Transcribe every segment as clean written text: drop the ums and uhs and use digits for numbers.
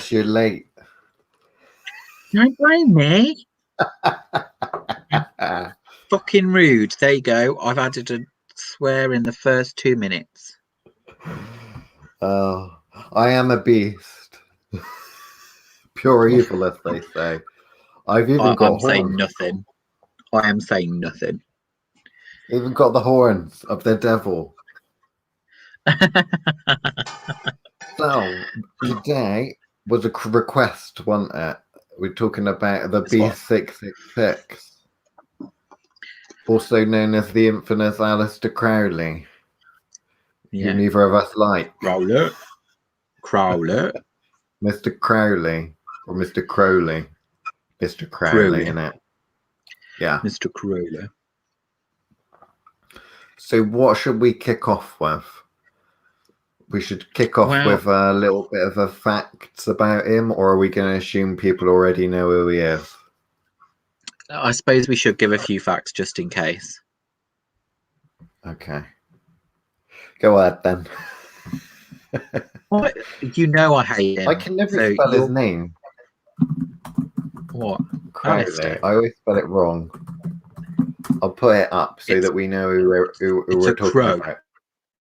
Chris, you're late. Don't blame me. Fucking rude. There you go. I've added a swear in the first 2 minutes. Oh, I am a beast. Pure evil, as they say. I've even got I'm saying horns. nothing. I am saying nothing. Even got the horns of the devil. So, today was a request, wasn't it? We're talking about the B666. Also known as the infamous Aleister Crowley. Yeah. Who neither of us like. Crowley. Mr. Crowley. Or Mr. Crowley. Mr. Crowley, innit? Yeah. Mr. Crowley. So what should we kick off with? We should kick off with a little bit of a facts about him, or are we going to assume people already know who he is? I suppose we should give a few facts just in case. Okay. Go ahead then. What? You know I hate him. I can never spell his name. What? Crowley. I always spell it wrong. I'll put it up so that we know who we're talking about.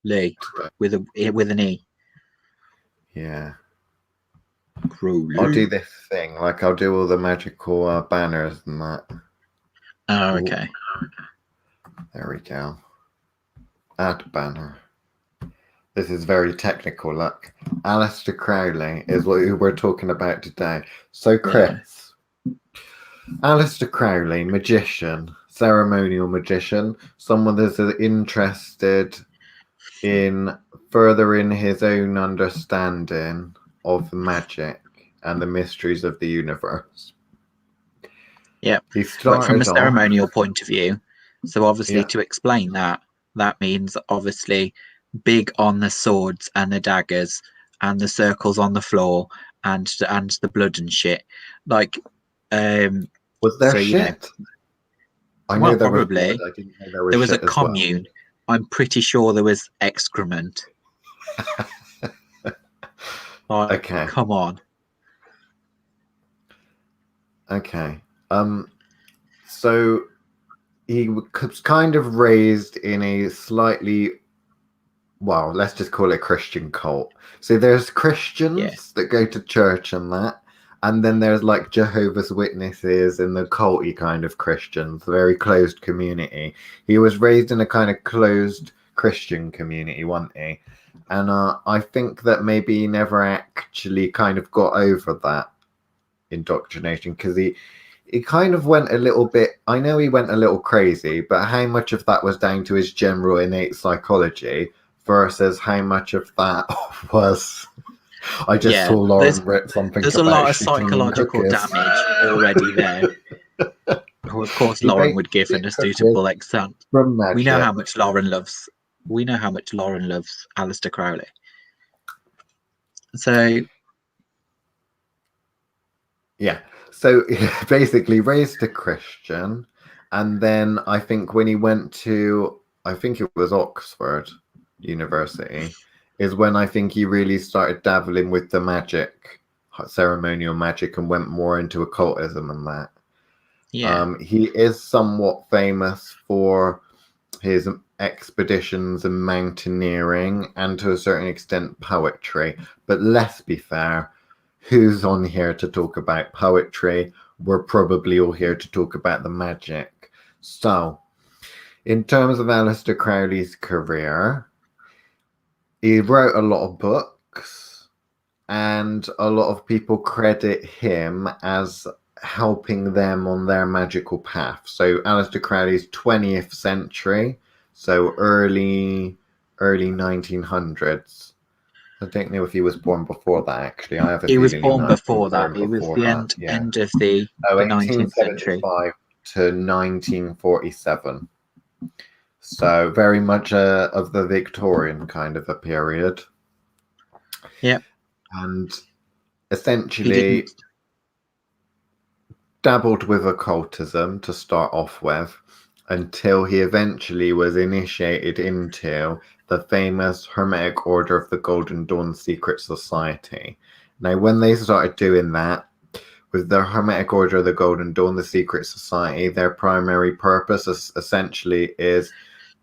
Lee with an E. Yeah. Crowley. I'll do this thing. Like I'll do all the magical banners and that. Oh, okay. There we go. Add banner. This is very technical. Look, Aleister Crowley is what we're talking about today. So, Chris, Aleister Crowley, magician, ceremonial magician, someone that's interested in furthering his own understanding of magic and the mysteries of the universe. Yeah, from a ceremonial point of view. So obviously to explain that means obviously big on the swords and the daggers and the circles on the floor and the blood and shit. Like, was there shit? I know there probably. Was blood. I didn't know there was a commune. Well. I'm pretty sure there was excrement. Okay. Come on. Okay. So he was kind of raised in a slightly, well, let's just call it Christian cult. So there's Christians that go to church and that, and then there's like Jehovah's Witnesses and the culty kind of Christians, very closed community. He was raised in a kind of closed Christian community, wasn't he? And I think that maybe he never actually kind of got over that indoctrination because he kind of went a little bit, I know he went a little crazy, but how much of that was down to his general innate psychology versus how much of that was I just saw Lauren rip something. There's a lot of psychological damage already there. Who of course Lauren would give an suitable example. We know how much Lauren loves Aleister Crowley. So yeah. So basically raised a Christian, and then I think when he went to, I think it was Oxford University, is when I think he really started dabbling with the magic, ceremonial magic, and went more into occultism and that. Yeah. He is somewhat famous for his expeditions and mountaineering, and to a certain extent poetry. But let's be fair, who's on here to talk about poetry? We're probably all here to talk about the magic. So, in terms of Aleister Crowley's career, he wrote a lot of books, and a lot of people credit him as helping them on their magical path. So Aleister Crowley's 20th century, so early 1900s. I don't know if he was born before that, actually. I have a He was feeling born before that. He was the end of the 19th century. 1875 to 1947. So very much of the Victorian kind of a period. Yeah. And essentially dabbled with occultism to start off with, until he eventually was initiated into the famous Hermetic Order of the Golden Dawn Secret Society. Now, when they started doing that, with the Hermetic Order of the Golden Dawn, the secret society, their primary purpose essentially is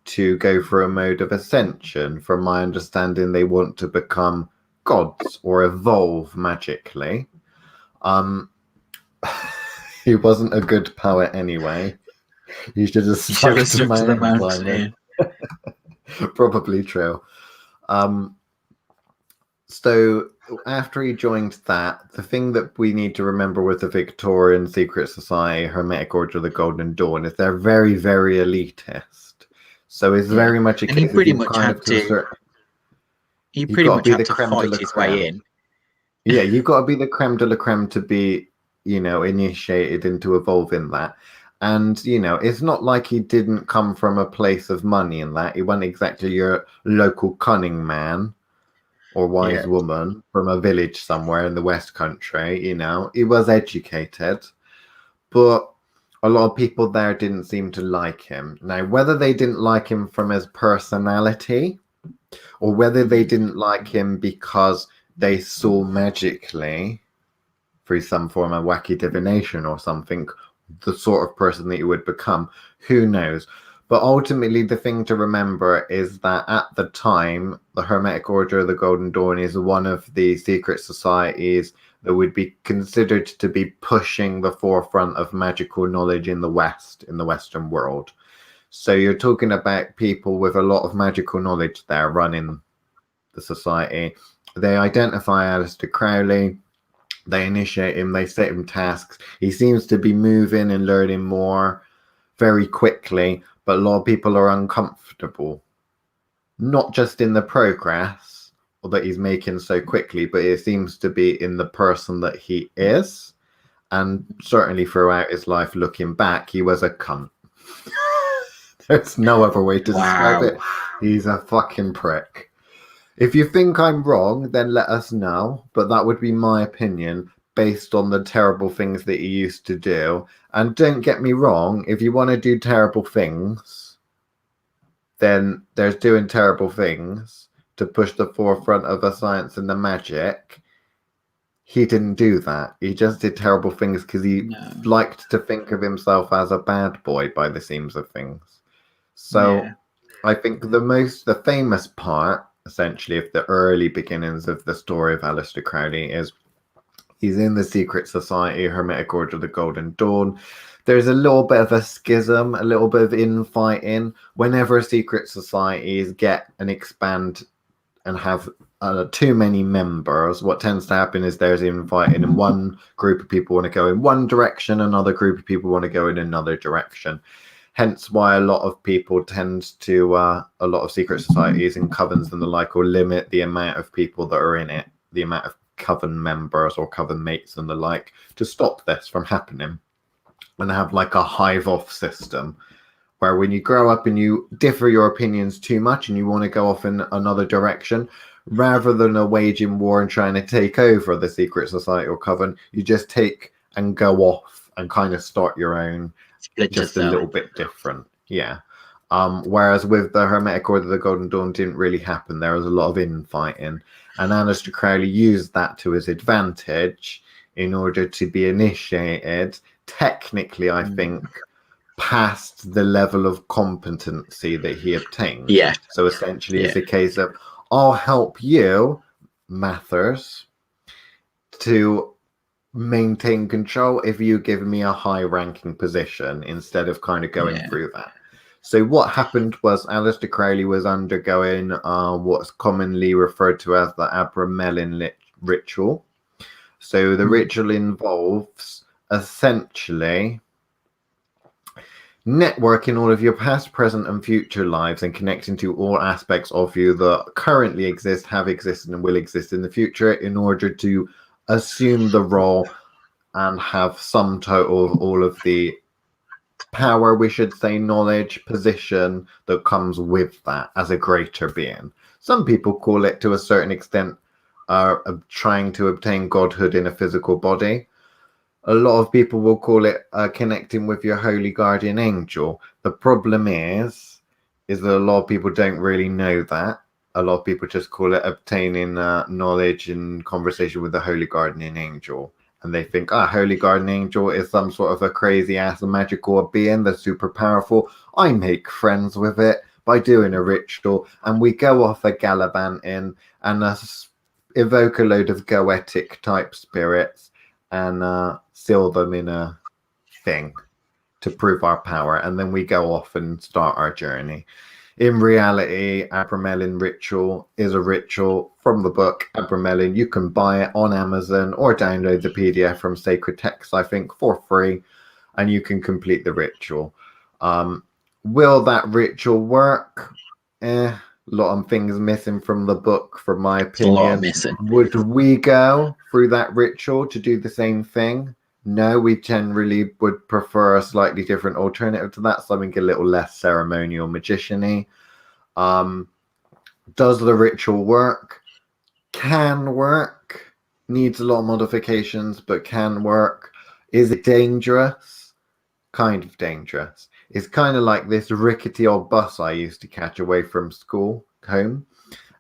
to go for a mode of ascension. From my understanding, they want to become gods or evolve magically. He wasn't a good poet anyway. He should have stuck to mountain climbing. Probably true. So after he joined that, the thing that we need to remember with the Victorian Secret Society, Hermetic Order of the Golden Dawn, is they're very, very elitist. So it's very much a case of you pretty much have to fight his way in. Yeah, you've got to be the creme de la creme to be, initiated into evolving that. And, it's not like he didn't come from a place of money in that. He wasn't exactly your local cunning man or wise woman from a village somewhere in the West Country. He was educated, but a lot of people there didn't seem to like him. Now, whether they didn't like him from his personality or whether they didn't like him because they saw magically through some form of wacky divination or something the sort of person that he would become, who knows? But ultimately, the thing to remember is that at the time, the Hermetic Order of the Golden Dawn is one of the secret societies that would be considered to be pushing the forefront of magical knowledge in the West, in the Western world. So you're talking about people with a lot of magical knowledge there running the society. They identify Aleister Crowley. They initiate him. They set him tasks. He seems to be moving and learning more very quickly. But a lot of people are uncomfortable, not just in the progress that he's making so quickly, but it seems to be in the person that he is. And certainly throughout his life, looking back, he was a cunt. There's no other way to describe it. He's a fucking prick. If you think I'm wrong, then let us know. But that would be my opinion, based on the terrible things that he used to do. And don't get me wrong, if you want to do terrible things, then there's doing terrible things to push the forefront of the science and the magic. He didn't do that. He just did terrible things because he liked to think of himself as a bad boy by the seams of things. So I think the famous part, essentially, of the early beginnings of the story of Aleister Crowley is he's in the secret society, Hermetic Order of the Golden Dawn. There's a little bit of a schism, a little bit of infighting. Whenever secret societies get and expand and have too many members, what tends to happen is there's infighting, and one group of people want to go in one direction, another group of people want to go in another direction. Hence why a lot of people tend to, a lot of secret societies and covens and the like, will limit the amount of people that are in it, the amount of coven members or coven mates and the like, to stop this from happening, and have like a hive off system where when you grow up and you differ your opinions too much and you want to go off in another direction, rather than waging war and trying to take over the secret society or coven, you just take and go off and kind of start your own, just a little bit different. Whereas with the Hermetic Order of the Golden Dawn, didn't really happen. There was a lot of infighting, and Aleister Crowley used that to his advantage in order to be initiated, technically, I think, past the level of competency that he obtained. So essentially it's a case of, I'll help you, Mathers, to maintain control if you give me a high ranking position instead of kind of going through that. So what happened was Aleister Crowley was undergoing what's commonly referred to as the Abramelin ritual. So the ritual involves essentially networking all of your past, present, and future lives and connecting to all aspects of you that currently exist, have existed, and will exist in the future in order to assume the role and have sum total of all of the power, we should say, knowledge, position that comes with that as a greater being. Some people call it, to a certain extent, trying to obtain godhood in a physical body. A lot of people will call it connecting with your holy guardian angel. The problem is that a lot of people don't really know that. a lot of people just call it obtaining knowledge and conversation with the Holy Guardian Angel. And they think, Holy Guardian Angel is some sort of a crazy ass magical being that's super powerful. I make friends with it by doing a ritual, and we go off a gallivanting and evoke a load of goetic type spirits and seal them in a thing to prove our power, and then we go off and start our journey. In reality, Abramelin Ritual is a ritual from the book Abramelin. You can buy it on Amazon or download the PDF from Sacred Texts, I think, for free, and you can complete the ritual. Will that ritual work? A lot of things missing from the book, from my opinion. A lot missing. Would we go through that ritual to do the same thing? No, we generally would prefer a slightly different alternative to that, something a little less ceremonial, magician-y. Does the ritual work? Can work. Needs a lot of modifications, but can work. Is it dangerous? Kind of dangerous. It's kind of like this rickety old bus I used to catch away from school home.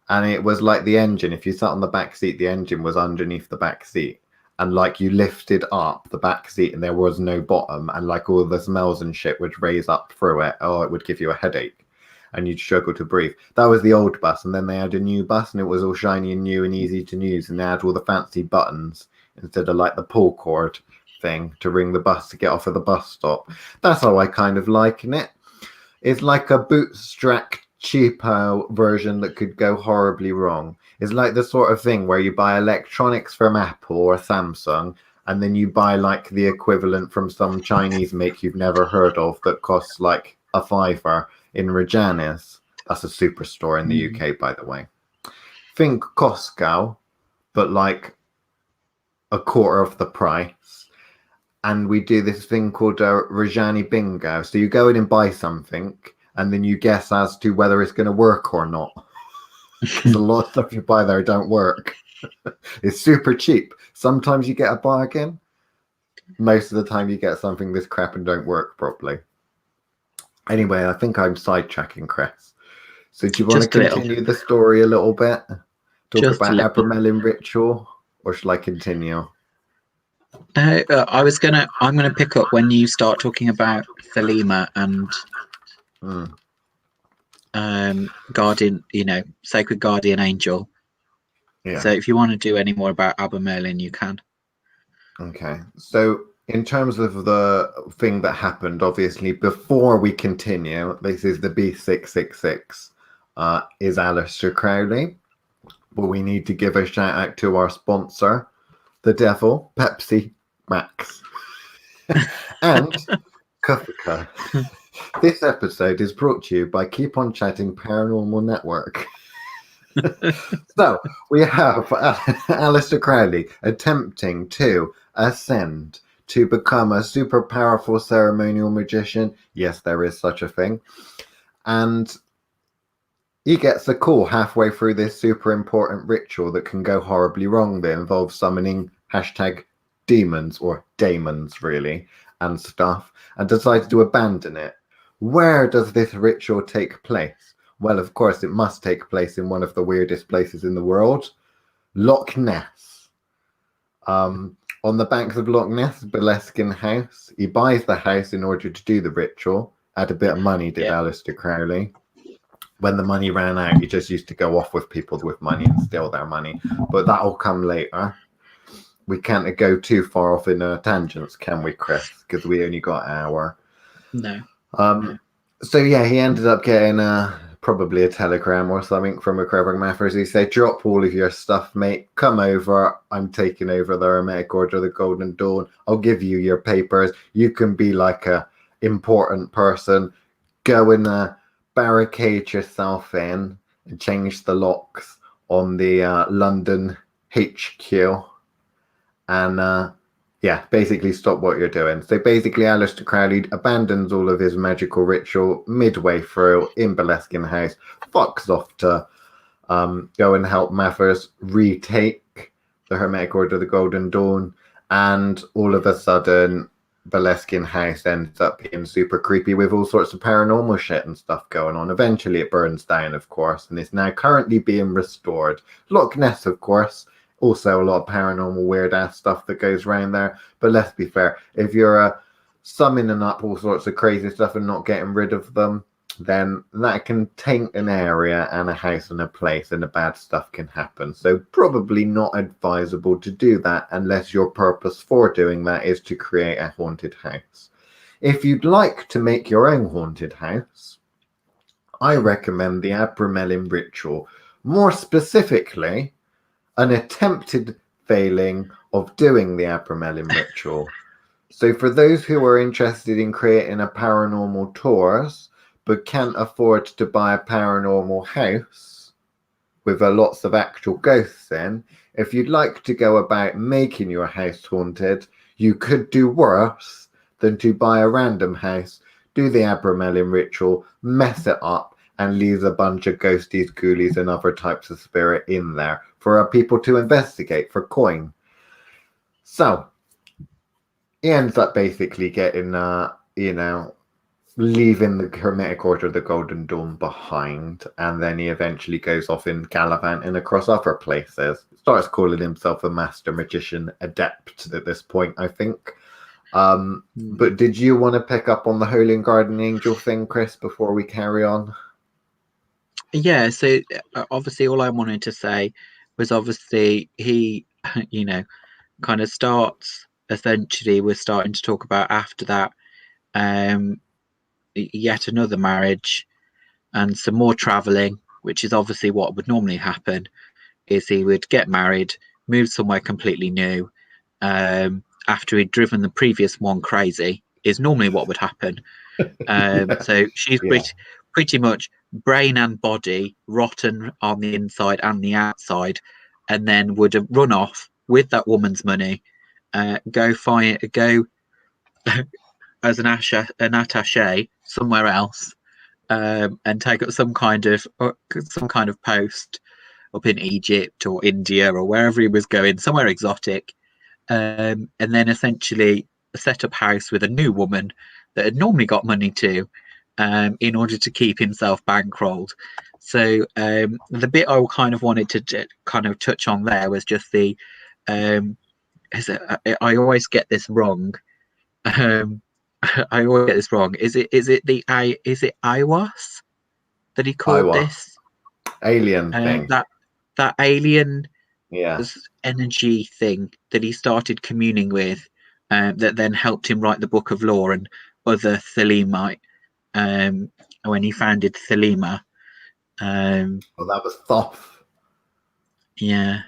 And it was like the engine. If you sat on the back seat, the engine was underneath the back seat. And like you lifted up the back seat and there was no bottom, and like all the smells and shit would raise up through it. Oh, it would give you a headache and you'd struggle to breathe. That was the old bus. And then they had a new bus and it was all shiny and new and easy to use. And they had all the fancy buttons instead of like the pull cord thing to ring the bus to get off at the bus stop. That's how I kind of liken it. It's like a bootstrapped cheapo version that could go horribly wrong. It's like the sort of thing where you buy electronics from Apple or Samsung, and then you buy like the equivalent from some Chinese make you've never heard of that costs like a $5 in Reggiana's. That's a superstore in the UK, by the way. Think Costco, but like a quarter of the price. And we do this thing called a Reggiani Bingo. So you go in and buy something, and then you guess as to whether it's going to work or not. Because a lot of stuff you buy there don't work. It's super cheap. Sometimes you get a bargain. Most of the time you get something this crap and don't work properly. Anyway, I think I'm sidetracking, Chris. So do you want to continue the story a little bit? Talk about Abramelin Ritual, or shall I continue? I'm gonna pick up when you start talking about Thelema and guardian, sacred guardian angel. Yeah. So if you want to do any more about Abramelin, you can. Okay. So in terms of the thing that happened, obviously, before we continue, this is the B666, is Aleister Crowley. But we need to give a shout out to our sponsor, the devil, Pepsi Max, and Kafka. This episode is brought to you by Keep On Chatting Paranormal Network. So, we have Aleister Crowley attempting to ascend to become a super powerful ceremonial magician. Yes, there is such a thing. And he gets a call halfway through this super important ritual that can go horribly wrong, that involves summoning #demons, or daemons, really, and stuff, and decides to abandon it. Where does this ritual take place? Well, of course, it must take place in one of the weirdest places in the world, Loch Ness. On the banks of Loch Ness, Boleskine House. He buys the house in order to do the ritual. Had a bit of money, did Aleister Crowley. When the money ran out, he just used to go off with people with money and steal their money. But that'll come later. We can't go too far off in tangents, can we, Chris? Because we only got an hour. No. So yeah, he ended up getting probably a telegram or something from a Crevering Mathers. He said, "Drop all of your stuff, mate. Come over. I'm taking over the Hermetic Order of the Golden Dawn. I'll give you your papers. You can be like a important person. Go and barricade yourself in and change the locks on the London HQ. And basically stop what you're doing." So basically Aleister Crowley abandons all of his magical ritual midway through in Boleskine House, fucks off to go and help Mathers retake the Hermetic Order of the Golden Dawn, and all of a sudden Boleskine house ends up being super creepy with all sorts of paranormal shit and stuff going on. Eventually it burns down, of course, and is now currently being restored. Loch Ness, of course, also a lot of paranormal weird ass stuff that goes around there. But let's be fair, if you're summoning up all sorts of crazy stuff and not getting rid of them, then that can taint an area and a house and a place, and the bad stuff can happen. So probably not advisable to do that unless your purpose for doing that is to create a haunted house. If you'd like to make your own haunted house, I recommend the Abramelin ritual. More specifically, an attempted failing of doing the Abramelin ritual. So for those who are interested in creating a paranormal tours but can't afford to buy a paranormal house with lots of actual ghosts in, if you'd like to go about making your house haunted, you could do worse than to buy a random house, do the Abramelin ritual, mess it up, and leave a bunch of ghosties, ghoulies, and other types of spirit in there for our people to investigate for coin. So he ends up basically getting, leaving the Hermetic Order of the Golden Dawn behind, and then he eventually goes off in gallivanting across other places. Starts calling himself a master magician adept at this point, I think. But did you want to pick up on the Holy and Guardian Angel thing, Chris, before we carry on? Yeah, so obviously all I wanted to say was obviously he, kind of starts, essentially we're starting to talk about after that, yet another marriage and some more traveling, which is obviously what would normally happen, is he would get married, move somewhere completely new, after he'd driven the previous one crazy, is normally what would happen. So she's pretty much brain and body rotten on the inside and the outside, and then would have run off with that woman's money, go as an attaché somewhere else, and take up some kind of post up in Egypt or India or wherever he was going, somewhere exotic, and then essentially set up house with a new woman that had normally got money too, in order to keep himself bankrolled. So the bit I kind of wanted to kind of touch on there was just the I always get this wrong. I always get this wrong. Is it Aiwas that he called this alien thing? That alien energy thing that he started communing with, that then helped him write the Book of Law and other Thelema, when he founded Thelema. Well, that was Thoth. Yeah.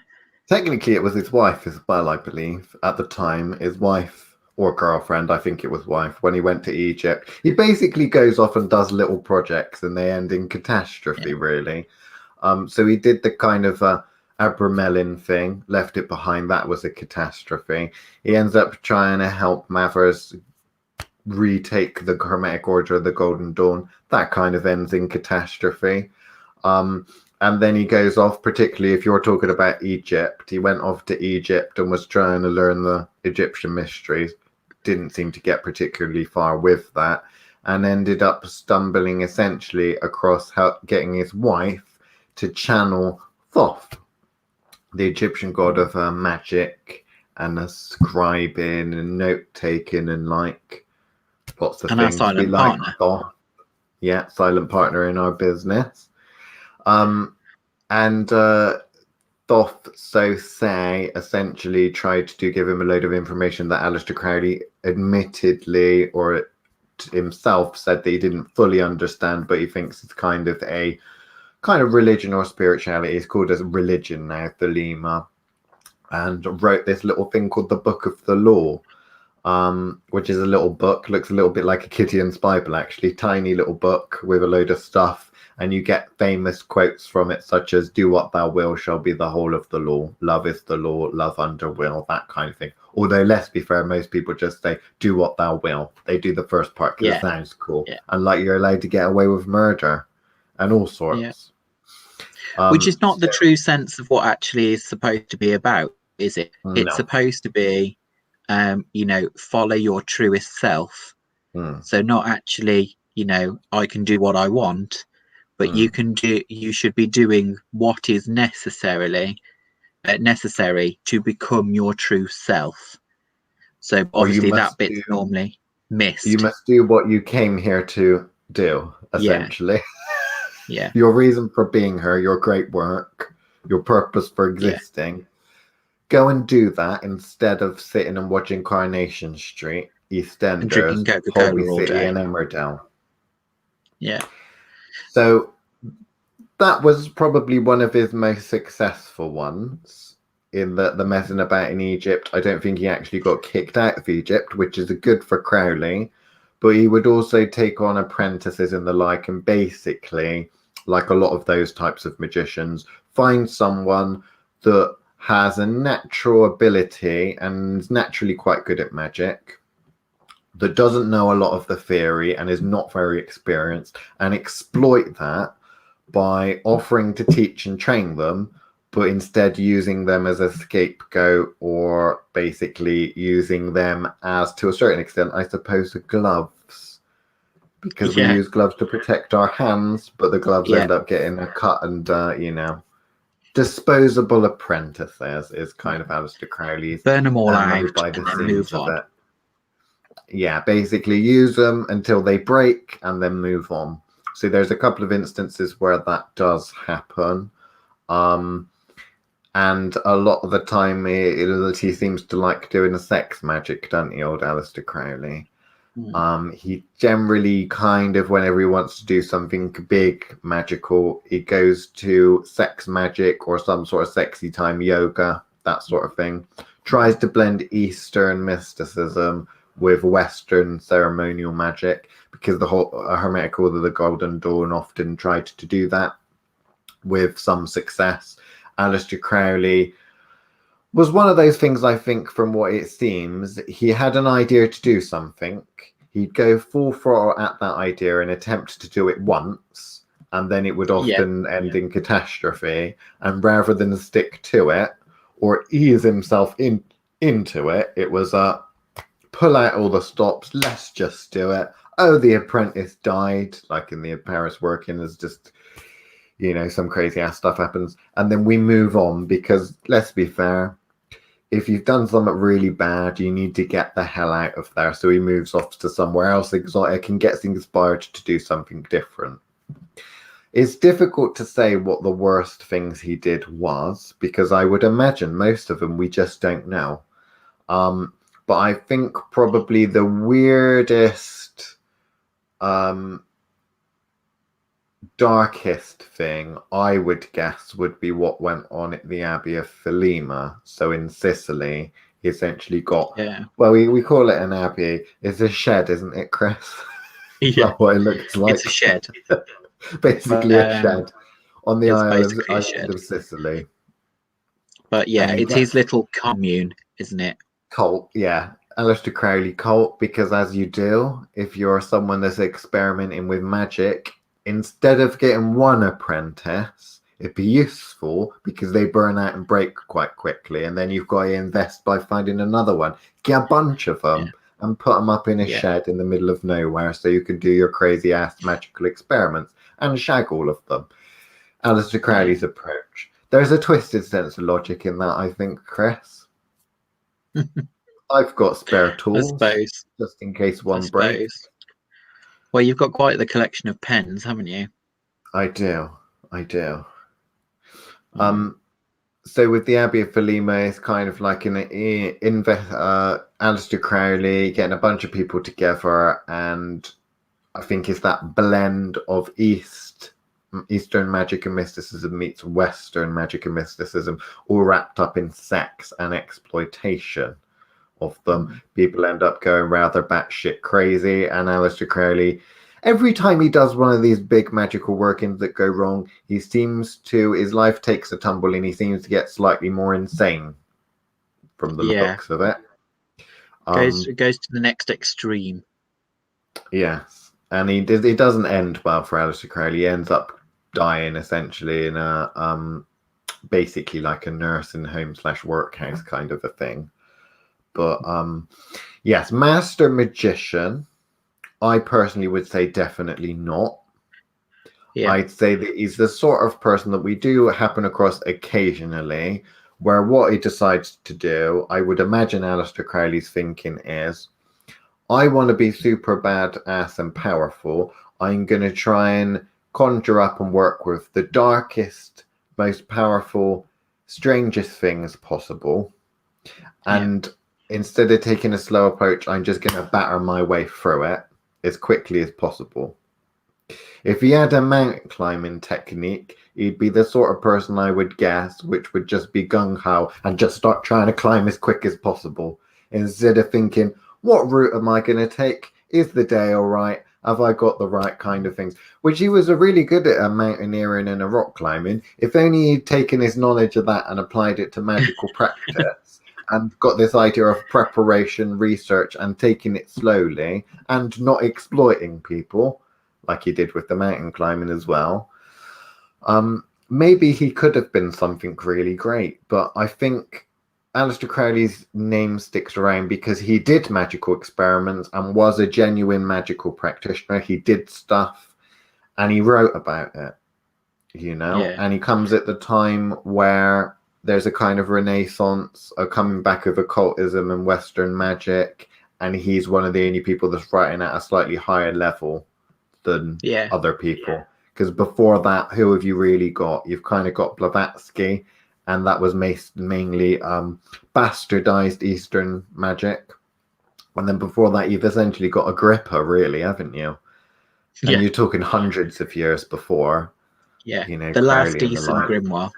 Technically, it was his wife as well, I believe. At the time, his wife or girlfriend, I think it was wife, when he went to Egypt. He basically goes off and does little projects and they end in catastrophe, really. So he did the kind of Abramelin thing, left it behind. That was a catastrophe. He ends up trying to help Mathers retake the Hermetic Order of the Golden Dawn. That kind of ends in catastrophe. And then he goes off, particularly if you're talking about Egypt, he went off to Egypt and was trying to learn the Egyptian mysteries. Didn't seem to get particularly far with that, and ended up stumbling essentially across getting his wife to channel Thoth, the Egyptian god of magic and scribing and note-taking and like lots of and things. Silent partner. Thoth. Yeah, silent partner in our business. And Thoth, so say, essentially tried to give him a load of information that Aleister Crowley admittedly or himself said that he didn't fully understand, but he thinks it's kind of a religion or spirituality. It's called as religion now, Thelema, and wrote this little thing called the Book of the Law, which is a little book, looks a little bit like a Gideon's Bible, actually, tiny little book with a load of stuff. And you get famous quotes from it, such as, do what thou will shall be the whole of the law. Love is the law, love under will, that kind of thing. Although, let's be fair, most people just say, do what thou will. They do the first part because it sounds cool. Yeah. And like you're allowed to get away with murder and all sorts. Yeah. Which is not the true sense of what actually is supposed to be about, is it? No. It's supposed to be follow your truest self. So not actually, I can do what I want, but you should be doing what is necessary to become your true self. So obviously that bit's normally missed. You must do what you came here to do, essentially. Yeah. Your reason for being here, your great work, your purpose for existing. Yeah. Go and do that instead of sitting and watching Coronation Street, EastEnders, and drinking Coca-Cola all day, and Emmerdale. Yeah. So that was probably one of his most successful ones, in the messing about in Egypt. I don't think he actually got kicked out of Egypt, which is good for Crowley, but he would also take on apprentices and the like, and basically, like a lot of those types of magicians, find someone that has a natural ability and is naturally quite good at magic, that doesn't know a lot of the theory and is not very experienced, and exploit that by offering to teach and train them, but instead using them as a scapegoat, or basically using them as, to a certain extent, I suppose, gloves. Because we use gloves to protect our hands, but the gloves end up getting a cut and, disposable apprentices is kind of Aleister Crowley's. Burn them all out by the seams of it. Yeah, basically use them until they break and then move on. So there's a couple of instances where that does happen. And a lot of the time he seems to like doing a sex magic, doesn't he, old Aleister Crowley? He generally kind of, whenever he wants to do something big magical, he goes to sex magic or some sort of sexy time yoga, that sort of thing. Tries to blend Eastern mysticism with Western ceremonial magic, because the whole Hermetic Order of the Golden Dawn often tried to do that with some success. Aleister Crowley was one of those things, I think, from what it seems. He had an idea to do something. He'd go full throttle at that idea and attempt to do it once, and then it would often end in catastrophe. And rather than stick to it or ease himself into it, it was pull out all the stops, let's just do it. Oh, the apprentice died, like in the Paris working, as just, some crazy ass stuff happens. And then we move on, because let's be fair, if you've done something really bad, you need to get the hell out of there. So he moves off to somewhere else exotic and gets inspired to do something different. It's difficult to say what the worst things he did was, because I would imagine most of them we just don't know. But I think probably the weirdest, darkest thing, I would guess, would be what went on at the Abbey of Thelema. So in Sicily, he essentially got, well, we call it an abbey. It's a shed, isn't it, Chris? Yeah. That's what it looks like. It's a shed. Basically a shed on the island of Sicily. But it's his little commune, isn't it? Cult, Aleister Crowley cult, because as you do, if you're someone that's experimenting with magic, instead of getting one apprentice, it'd be useful because they burn out and break quite quickly, and then you've got to invest by finding another one. Get a bunch of them and put them up in a shed in the middle of nowhere, so you can do your crazy ass magical experiments and shag all of them. Aleister Crowley's approach. There's a twisted sense of logic in that, I think, Chris. I've got spare tools, I suppose, just in case one breaks. Well, you've got quite the collection of pens, haven't you? I do. So with the Abbey of Thelema, it's kind of like Aleister Crowley getting a bunch of people together, and I think it's that blend of Eastern magic and mysticism meets Western magic and mysticism, all wrapped up in sex and exploitation of them. People end up going rather batshit crazy, and Aleister Crowley, every time he does one of these big magical workings that go wrong, his life takes a tumble, and he seems to get slightly more insane from the looks of it. It goes to the next extreme. Yes, and it doesn't end well for Aleister Crowley. He ends up dying essentially in a basically like a nursing home / workhouse kind of a thing. But yes, master magician, I personally would say definitely not. Yeah. I'd say that he's the sort of person that we do happen across occasionally, where what he decides to do, I would imagine Aleister Crowley's thinking is, I want to be super badass and powerful. I'm going to try and conjure up and work with the darkest, most powerful, strangest things possible. And instead of taking a slow approach, I'm just going to batter my way through it as quickly as possible. If he had a mountain climbing technique, he'd be the sort of person I would guess, which would just be gung-ho and just start trying to climb as quick as possible. Instead of thinking, what route am I going to take? Is the day all right? Have I got the right kind of things? Which he was really good at mountaineering and a rock climbing. If only he'd taken his knowledge of that and applied it to magical practice and got this idea of preparation, research, and taking it slowly and not exploiting people, like he did with the mountain climbing as well. Maybe he could have been something really great, but I think Aleister Crowley's name sticks around because he did magical experiments and was a genuine magical practitioner. He did stuff and he wrote about it, you know, and he comes at the time where there's a kind of renaissance, a coming back of occultism and Western magic, and he's one of the only people that's writing at a slightly higher level than other people. Because before that, who have you really got? You've kind of got Blavatsky, and that was mainly bastardized Eastern magic. And then before that, you've essentially got Agrippa, really, haven't you? And you're talking hundreds of years before. Yeah, you know, the last decent grimoire.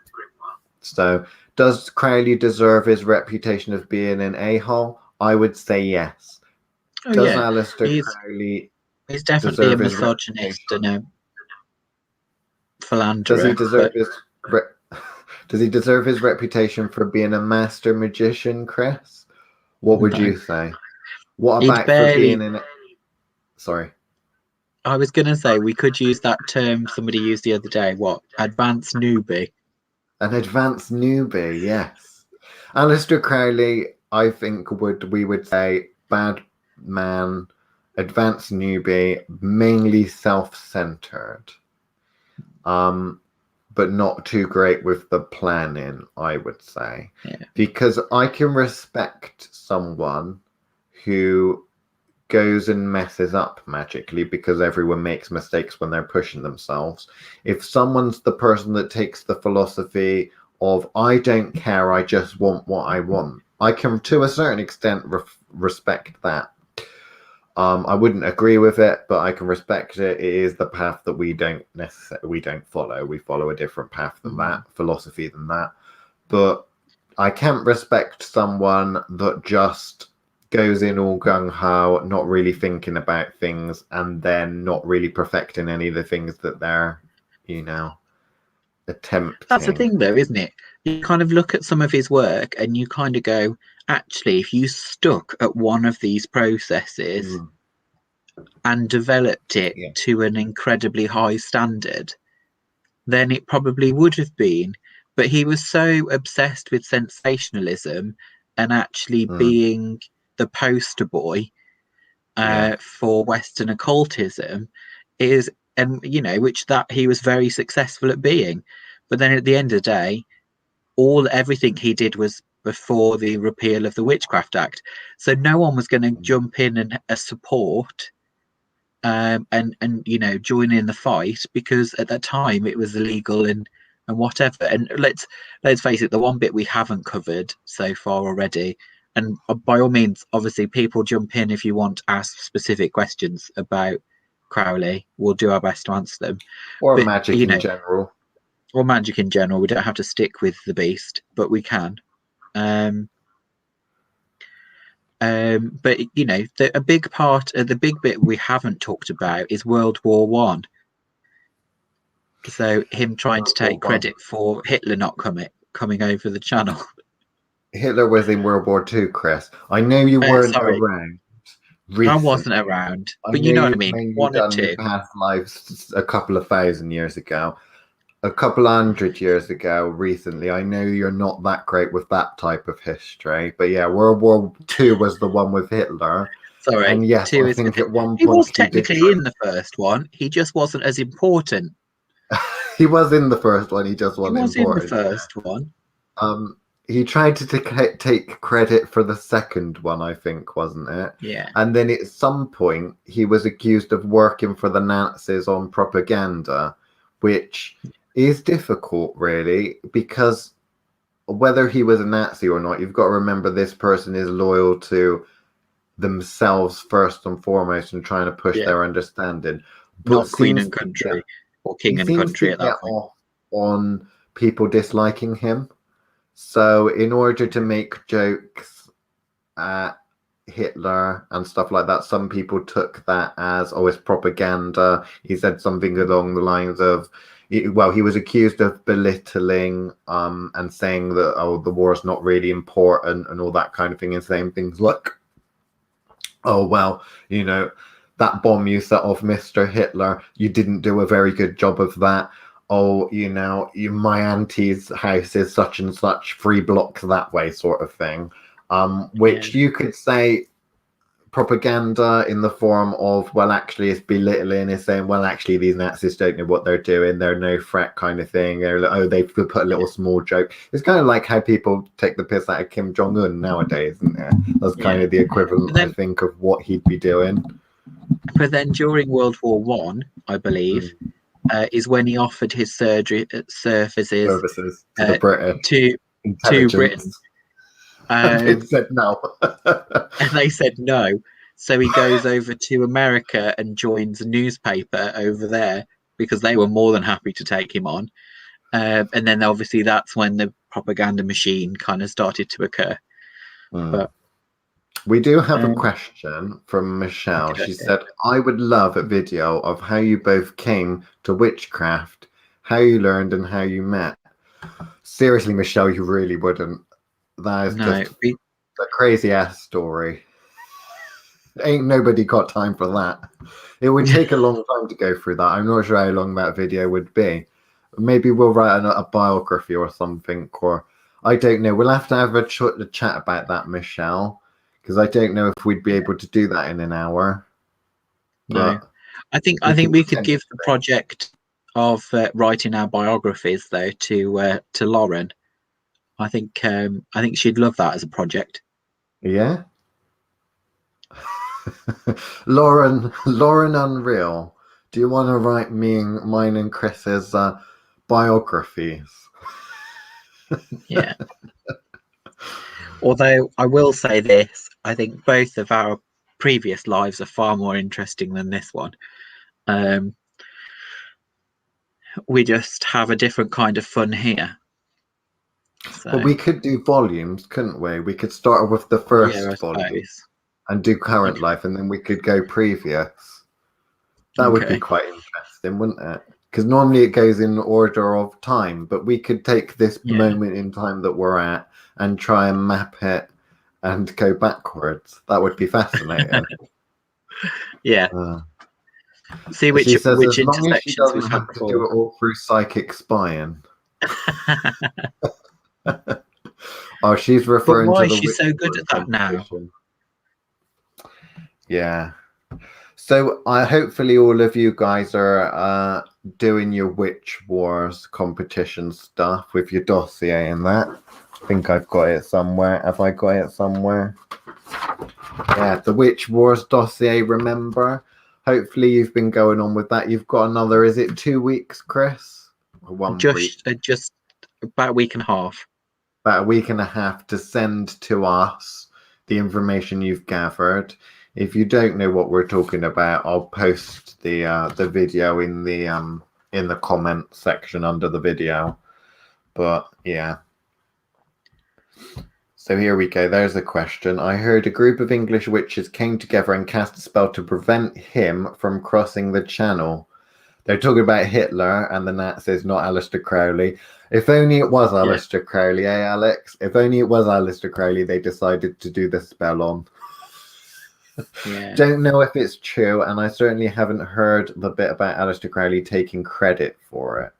So, does Crowley deserve his reputation of being an a-hole? I would say yes. Does Aleister Crowley... He's definitely a misogynist and a philanderer. Does he deserve his reputation for being a master magician, Chris? What would you say? What about for being in? Sorry, I was going to say we could use that term somebody used the other day. What? Advanced newbie. An advanced newbie, yes. Aleister Crowley, I think we would say bad man. Advanced newbie, mainly self-centered, but not too great with the planning, I would say. Because I can respect someone who goes and messes up magically because everyone makes mistakes when they're pushing themselves. If someone's the person that takes the philosophy of, I don't care, I just want what I want, I can, to a certain extent, respect that. I wouldn't agree with it, but I can respect it. It is the path that we don't follow. We follow a different path than that, philosophy than that. But I can't respect someone that just goes in all gung-ho, not really thinking about things, and then not really perfecting any of the things that they're, attempting. That's the thing, though, isn't it? You kind of look at some of his work and you kind of go, actually, if you stuck at one of these processes and developed it to an incredibly high standard, then it probably would have been. But he was so obsessed with sensationalism and actually being the poster boy for Western occultism which that he was very successful at being. But then at the end of the day, everything he did was before the repeal of the Witchcraft Act, so no one was going to jump in and support and join in the fight, because at that time it was illegal and whatever. And let's face it, the one bit we haven't covered so far already, and by all means, obviously, people jump in if you want to ask specific questions about Crowley. We'll do our best to answer them. Or magic in general. Or magic in general. We don't have to stick with the beast, but we can. But a big part, the big bit we haven't talked about is World War One. So him trying to take credit for Hitler not coming over the channel. Hitler was in World War II, Chris. I know you weren't around. Recently. I wasn't around, but you know what I mean. One or two past lives a couple of thousand years ago. a couple 100 years ago, recently. I know you're not that great with that type of history, but yeah, World War II was the one with Hitler. Sorry, and yes, two I is think at one he point was technically in the first one. He just wasn't as important. he was in the first one. He just He wasn't was in the important. first one. He tried to take credit for the second one, I think, wasn't it? Yeah. And then at some point, he was accused of working for the Nazis on propaganda, which is difficult, really, because whether he was a Nazi or not, you've got to remember this person is loyal to themselves first and foremost and trying to push their understanding. But not queen and country or king and country at that point. Off on people disliking him. So in order to make jokes at Hitler and stuff like that, some people took that as, oh, it's propaganda. He said something along the lines of, well, he was accused of belittling and saying that, oh, the war's not really important and all that kind of thing, and saying things like, oh, well, you know, that bomb you set off, Mr. Hitler, you didn't do a very good job of that. Oh, you know, my auntie's house is such and such, 3 blocks that way, sort of thing. Which you could say propaganda in the form of, well, actually it's belittling, is saying, well, actually these Nazis don't know what they're doing, they're no threat kind of thing. They're like, oh, they've put a little small joke. It's kind of like how people take the piss out of Kim Jong-un nowadays, isn't it? That's kind of the equivalent, then, I think, of what he'd be doing. But then during World War One, I believe, is when he offered his services to the British to Britain. They said no. And they said no. So he goes over to America and joins a newspaper over there because they were more than happy to take him on. And then obviously that's when the propaganda machine kind of started to occur. But we do have a question from Michelle. She said, I would love a video of how you both came to witchcraft, how you learned and how you met. Seriously, Michelle, you really wouldn't. That is just a crazy ass story. Ain't nobody got time for that. It would take a long time to go through that. I'm not sure how long that video would be. Maybe we'll write a biography or something, or I don't know. We'll have to have a chat about that, Michelle, because I don't know if we'd be able to do that in an hour. No, I think we could give the project of writing our biographies though to Lauren. I think she'd love that as a project. Yeah. Lauren Unreal, do you want to write mine and Chris's biographies? Yeah. Although I will say this, I think both of our previous lives are far more interesting than this one. We just have a different kind of fun here. So. But we could do volumes, couldn't we? We could start with the first volume and do current life, and then we could go previous. That would be quite interesting, wouldn't it? Because normally it goes in order of time, but we could take this moment in time that we're at and try and map it and go backwards. That would be fascinating. See which she says, which as long as she doesn't have to do it all through psychic spying. Oh, she's referring to the is she so good at that now? Yeah. So hopefully all of you guys are doing your Witch Wars competition stuff with your dossier and that. I think I've got it somewhere. Have I got it somewhere? Yeah, the Witch Wars dossier, remember? Hopefully you've been going on with that. You've got another, is it 2 weeks, Chris? Or 1 week? Just about a week and a half. About a week and a half to send to us the information you've gathered. If you don't know what we're talking about, I'll post the video in the comment section under the video. But yeah. So here we go. There's a question. I heard a group of English witches came together and cast a spell to prevent him from crossing the channel. They're talking about Hitler and the Nazis, not Aleister Crowley. If only it was Aleister Crowley, Alex? If only it was Aleister Crowley they decided to do the spell on. Don't know if it's true, and I certainly haven't heard the bit about Aleister Crowley taking credit for it.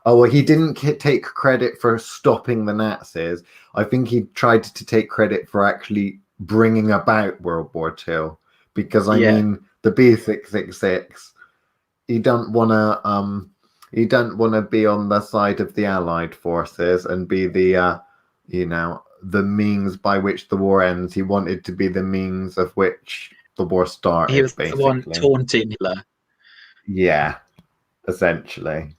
Oh, well, he didn't take credit for stopping the Nazis. I think he tried to take credit for actually bringing about World War II. Because, I mean, the B666, he don't want to be on the side of the Allied forces and be the, the means by which the war ends. He wanted to be the means of which the war started, He was basically. the one taunting Hitler. Yeah, essentially.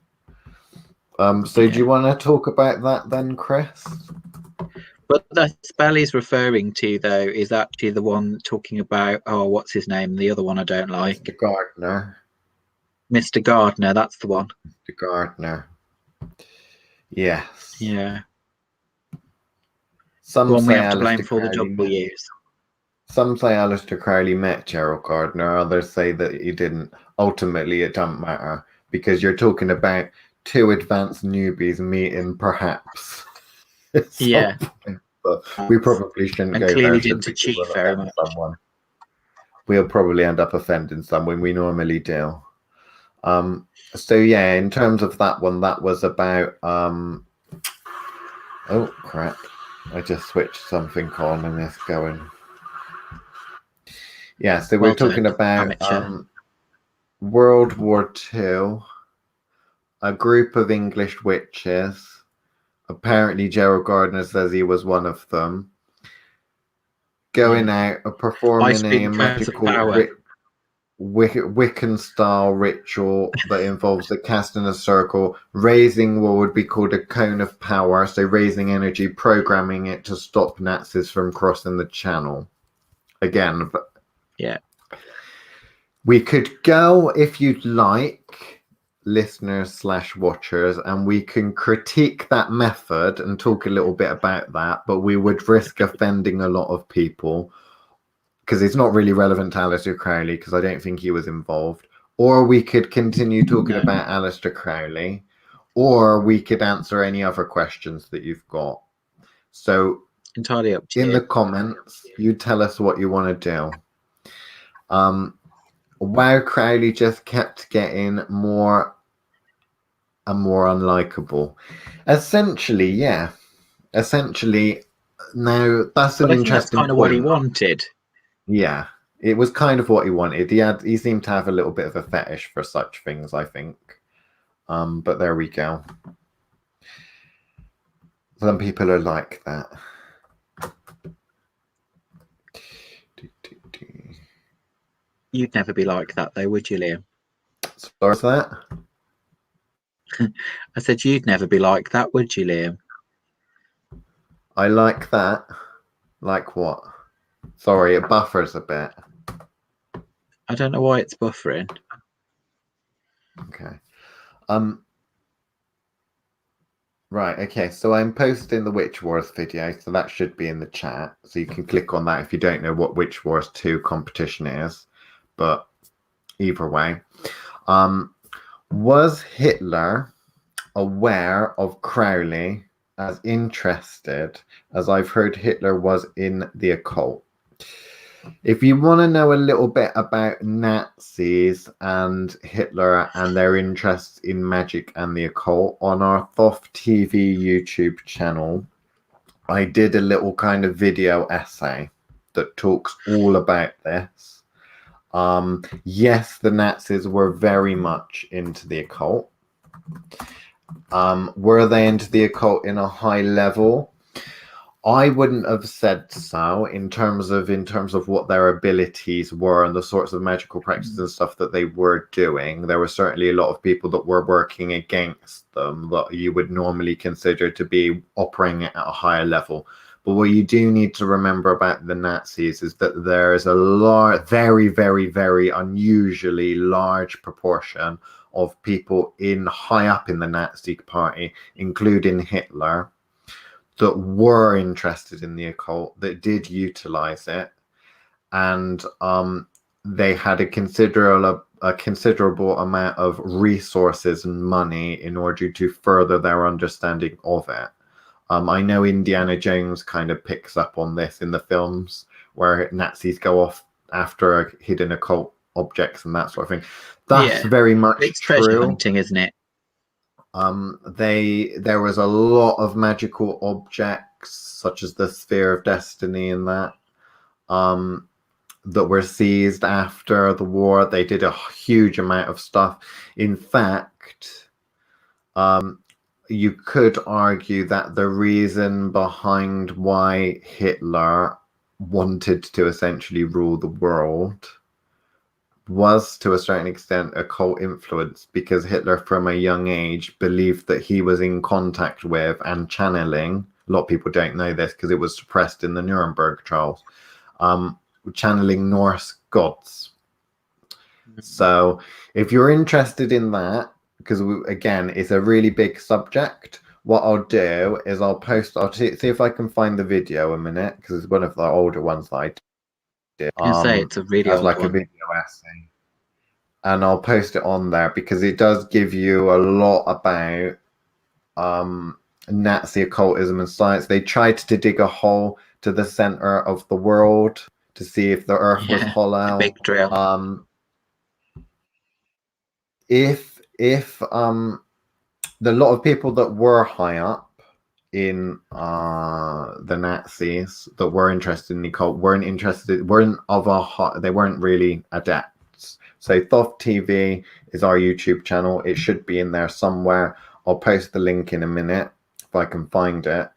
So do you want to talk about that then, Chris? But the spell he's referring to, though, is actually the one talking about, what's his name? The other one I don't like. Mr. Gardner. Mr. Gardner, that's the one. Mr. Gardner. Yes. Yeah. Some one say we have to Aleister blame for Crowley the W's. Some say Aleister Crowley met Gerald Gardner. Others say that he didn't. Ultimately, it doesn't matter because you're talking about two advanced newbies meeting, perhaps. Yeah. Point, but we probably shouldn't go clearly there. Didn't achieve very much. Someone. We'll probably end up offending someone. We normally do. So yeah, in terms of that one, that was about. Oh crap! I just switched something on and it's going. Yeah, so we're talking about World War II, a group of English witches. Apparently, Gerald Gardner says he was one of them. Going out, performing a magical Wiccan-style ritual that involves the casting a circle, raising what would be called a cone of power, so raising energy, programming it to stop Nazis from crossing the channel. Again, yeah. We could go, if you'd like, listeners/watchers, and we can critique that method and talk a little bit about that, but we would risk offending a lot of people because it's not really relevant to Aleister Crowley because I don't think he was involved. Or we could continue talking about Aleister Crowley, or we could answer any other questions that you've got. So entirely up to you. In the comments, you tell us what you want to do. Wow, Crowley just kept getting more and more unlikable. Essentially, yeah. Essentially, now that's an interesting that's kind of what he wanted. Yeah, it was kind of what he wanted. He seemed to have a little bit of a fetish for such things, I think. But there we go. Some people are like that. You'd never be like that, though, would you, Liam? Sorry for that? I said you'd never be like that, would you, Liam? I like that. Like what? Sorry, it buffers a bit. I don't know why it's buffering. Okay. Right, okay, so I'm posting the Witch Wars video, so that should be in the chat. So you can click on that if you don't know what Witch Wars 2 competition is. But either way. Was Hitler aware of Crowley as interested as I've heard Hitler was in the occult? If you want to know a little bit about Nazis and Hitler and their interests in magic and the occult, on our Thoth TV YouTube channel, I did a little kind of video essay that talks all about this. Yes, the Nazis were very much into the occult. Were they into the occult in a high level? I wouldn't have said so in terms of what their abilities were and the sorts of magical practices and stuff that they were doing. There were certainly a lot of people that were working against them that you would normally consider to be operating at a higher level. But what you do need to remember about the Nazis is that there is a very, very, very unusually large proportion of people high up in the Nazi party, including Hitler, that were interested in the occult, that did utilize it, and they had a considerable amount of resources and money in order to further their understanding of it. I know Indiana Jones kind of picks up on this in the films where Nazis go off after hidden occult objects and that sort of thing. That's very much it's treasure hunting, isn't it? There was a lot of magical objects, such as the Sphere of Destiny and that were seized after the war. They did a huge amount of stuff. In fact, you could argue that the reason behind why Hitler wanted to essentially rule the world was to a certain extent occult influence, because Hitler from a young age believed that he was in contact with and channeling, a lot of people don't know this because it was suppressed in the Nuremberg trials, channeling Norse gods. So if you're interested in that, because again, it's a really big subject, what I'll do is I'll see if I can find the video a minute, because it's one of the older ones that I did. Say it's a really old like one. A video essay, and I'll post it on there because it does give you a lot about Nazi occultism and science. They tried to dig a hole to the center of the world to see if the Earth was hollow. Big drill. If the lot of people that were high up in the Nazis that were interested in the occult they weren't really adepts. So Thoth TV is our YouTube channel. It should be in there somewhere. I'll post the link in a minute if I can find it.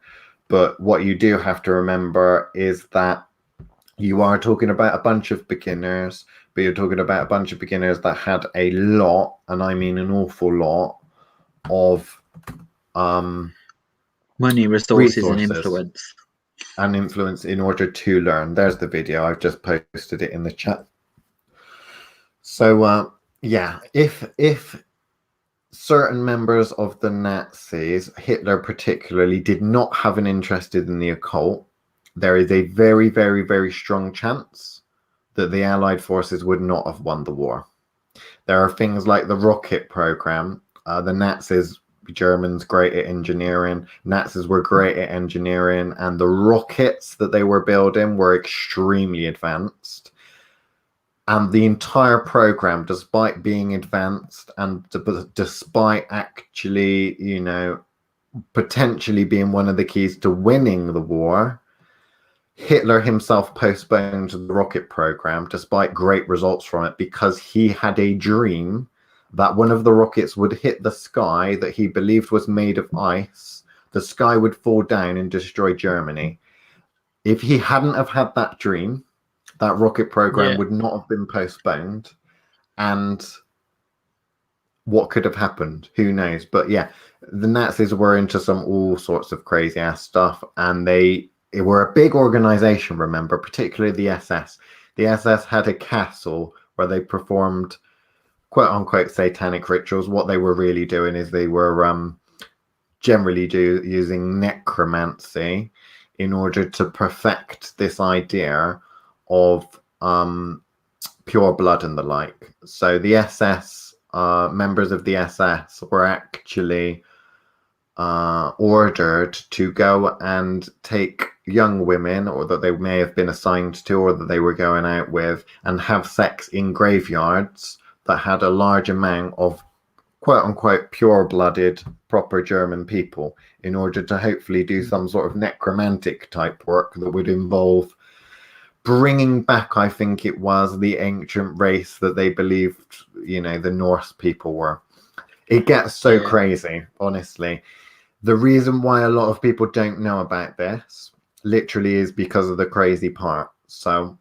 But what you do have to remember is that you are talking about a bunch of beginners, but you're talking about a bunch of beginners that had a lot, and I mean an awful lot, of money, resources, and influence. And influence in order to learn. There's the video. I've just posted it in the chat. So, yeah, if certain members of the Nazis, Hitler particularly, did not have an interest in the occult, there is a very, very, very strong chance that the Allied forces would not have won the war. There are things like the rocket program. The Nazis, Germans, great at engineering. Nazis were great at engineering, and the rockets that they were building were extremely advanced. And the entire program, despite being advanced and despite actually, potentially being one of the keys to winning the war, Hitler himself postponed the rocket program despite great results from it, because he had a dream that one of the rockets would hit the sky that he believed was made of ice. The sky would fall down and destroy Germany. If he hadn't have had that dream, that rocket program would not have been postponed. And what could have happened? Who knows? But yeah, the Nazis were into all sorts of crazy ass stuff, and they were a big organization, remember, particularly the SS. The SS had a castle where they performed quote-unquote satanic rituals. What they were really doing is they were generally using necromancy in order to perfect this idea of pure blood and the like. So the SS, members of the SS were actually ordered to go and take young women, or that they may have been assigned to, or that they were going out with, and have sex in graveyards that had a large amount of quote-unquote pure-blooded proper German people, in order to hopefully do some sort of necromantic type work that would involve bringing back, I think it was, the ancient race that they believed, the Norse people were. It gets so crazy, honestly. The reason why a lot of people don't know about this literally is because of the crazy part. So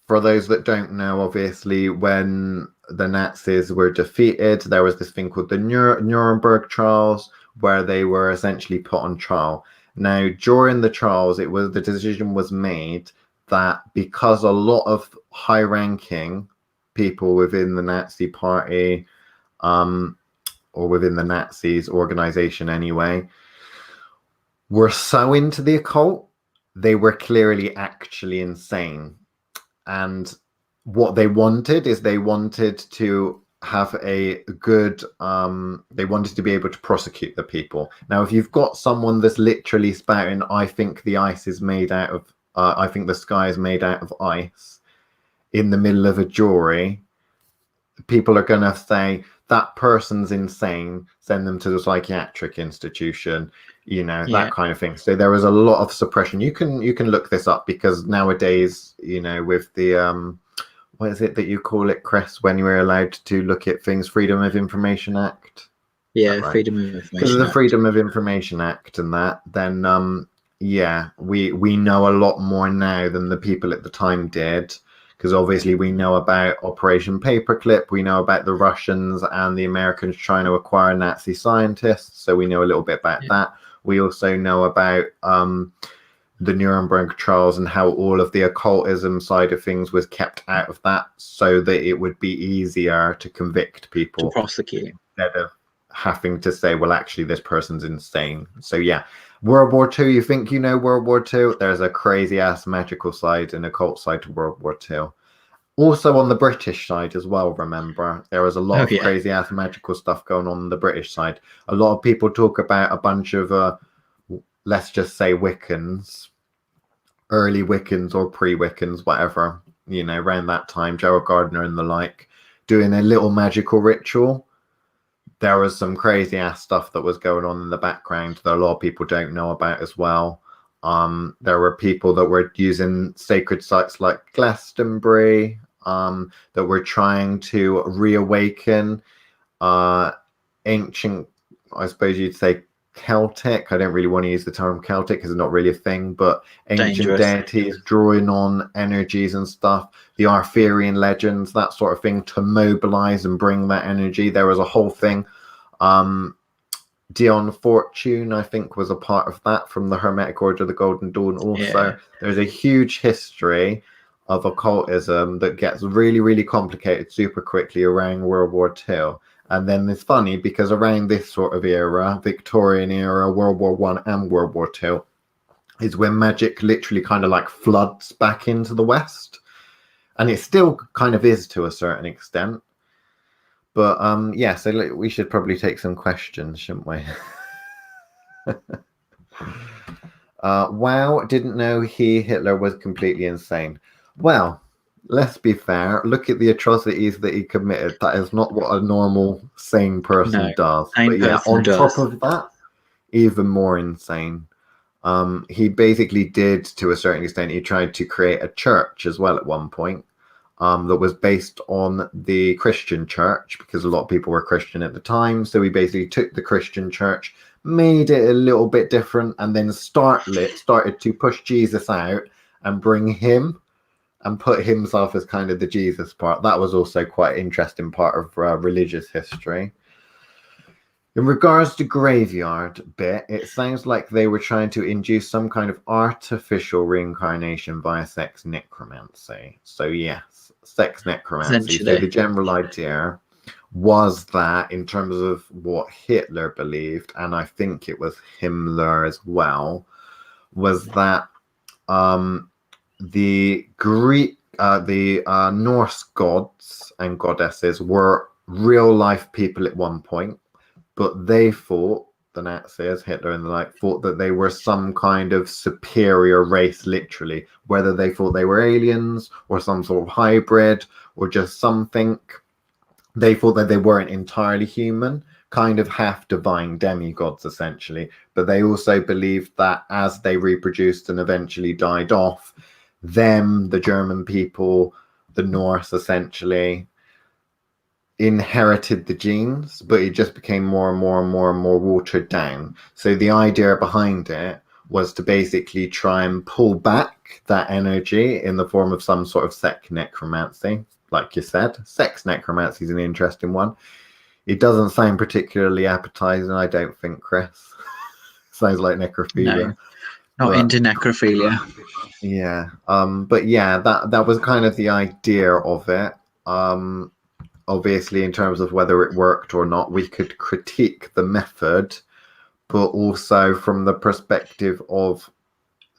for those that don't know, obviously, when the Nazis were defeated, there was this thing called the Nuremberg trials, where they were essentially put on trial. Now, during the trials, the decision was made that because a lot of high-ranking people within the Nazi party, or within the Nazis organization anyway, were so into the occult, they were clearly actually insane. And what they wanted is they wanted to have a good, they wanted to be able to prosecute the people. Now, if you've got someone that's literally spouting, I think the ice is made out of, I think the sky is made out of ice, in the middle of a jury, people are going to say, that person's insane, send them to the psychiatric institution, that kind of thing. So there was a lot of suppression. You can look this up, because nowadays, with the what is it that you call it, Chris, when you were allowed to look at things, Freedom of Information Act? Yeah, right? Freedom of Information Because of the Freedom of Information Act and that, then we know a lot more now than the people at the time did. Because obviously we know about Operation Paperclip, we know about the Russians and the Americans trying to acquire Nazi scientists, so we know a little bit about that. We also know about the Nuremberg trials and how all of the occultism side of things was kept out of that, so that it would be easier to convict people, to prosecute, instead of having to say, well, actually, this person's insane. So yeah, World War II, you think World War II? There's a crazy ass magical side and occult side to World War II. Also on the British side as well, remember, there was a lot of crazy ass magical stuff going on the British side. A lot of people talk about a bunch of let's just say Wiccans, early Wiccans or pre-Wiccans, whatever, around that time, Gerald Gardner and the like, doing a little magical ritual. There was some crazy ass stuff that was going on in the background that a lot of people don't know about as well. There were people that were using sacred sites like Glastonbury, that were trying to reawaken ancient, I suppose you'd say Celtic. I don't really want to use the term Celtic because it's not really a thing, but ancient deities, drawing on energies and stuff, the Arthurian legends, that sort of thing, to mobilize and bring that energy. There was a whole thing. Dion Fortune, I think, was a part of that, from the Hermetic Order of the Golden Dawn. Also, there's a huge history of occultism that gets really, really complicated super quickly around World War II. And then it's funny because around this sort of era, Victorian era, World War I and World War II, is when magic literally kind of like floods back into the West. And it still kind of is to a certain extent. But yeah, so look, we should probably take some questions, shouldn't we? Wow, didn't know Hitler was completely insane. Well, let's be fair. Look at the atrocities that he committed. That is not what a normal, sane person does. But yeah, on top of that, even more insane. He basically did, to a certain extent, he tried to create a church as well at one point, that was based on the Christian church, because a lot of people were Christian at the time. So he basically took the Christian church, made it a little bit different, and then started to push Jesus out and bring him, and put himself as kind of the Jesus part. That was also quite an interesting part of religious history. In regards to graveyard bit, it sounds like they were trying to induce some kind of artificial reincarnation via sex necromancy. So yes, sex necromancy. So the general idea was that, in terms of what Hitler believed, and I think it was Himmler as well, was that the Norse gods and goddesses were real life people at one point, but they thought, the Nazis, Hitler and the like, thought that they were some kind of superior race, literally, whether they thought they were aliens or some sort of hybrid or just something. They thought that they weren't entirely human, kind of half divine demigods, essentially. But they also believed that as they reproduced and eventually died off, them, the German people, the Norse, essentially, inherited the genes, but it just became more and more and more and more watered down. So the idea behind it was to basically try and pull back that energy in the form of some sort of sex necromancy. Like you said, sex necromancy is an interesting one. It doesn't sound particularly appetizing, I don't think, Chris. Sounds like necrophilia. No, not into necrophilia. Yeah. But yeah, that was kind of the idea of it. Obviously, in terms of whether it worked or not, we could critique the method, but also from the perspective of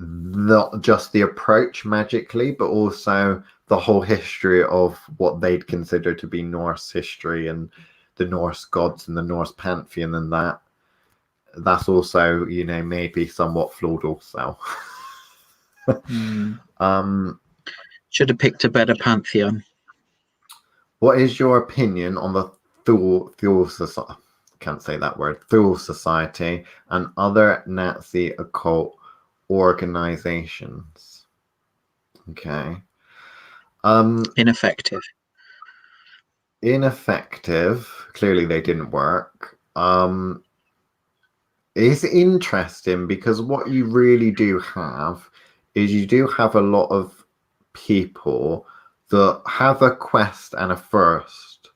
not just the approach magically, but also the whole history of what they'd consider to be Norse history and the Norse gods and the Norse pantheon, and that's also, maybe somewhat flawed also. Should have picked a better pantheon. What is your opinion on the Thule Society, can't say that word, Thule Society, and other Nazi occult organizations. Okay. Ineffective. Clearly they didn't work. It's interesting because what you really do have is you do have a lot of people that have a quest and a thirst